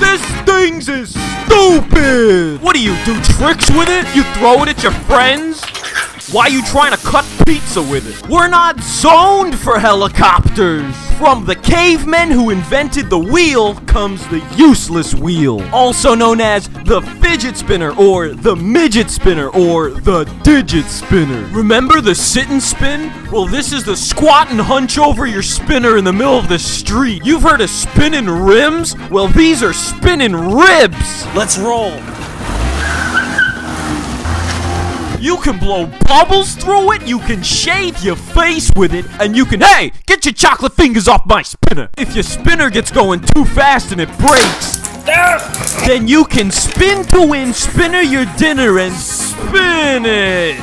This thing's is stupid! What do? Tricks with it? You throw it at your friends? Why are you trying to cut pizza with it? We're not zoned for helicopters! From the cavemen who invented the wheel comes the useless wheel, also known as the fidget spinner, or the midget spinner, or the digit spinner. Remember the sit and spin? Well, this is the squat and hunch over your spinner in the middle of the street. You've heard of spinning rims? Well, these are spinning ribs! Let's roll. You can blow bubbles through it, you can shave your face with it, and you can, hey, get your chocolate fingers off my spinner. If your spinner gets going too fast and it breaks, then you can spin to win spinner your dinner and spinach.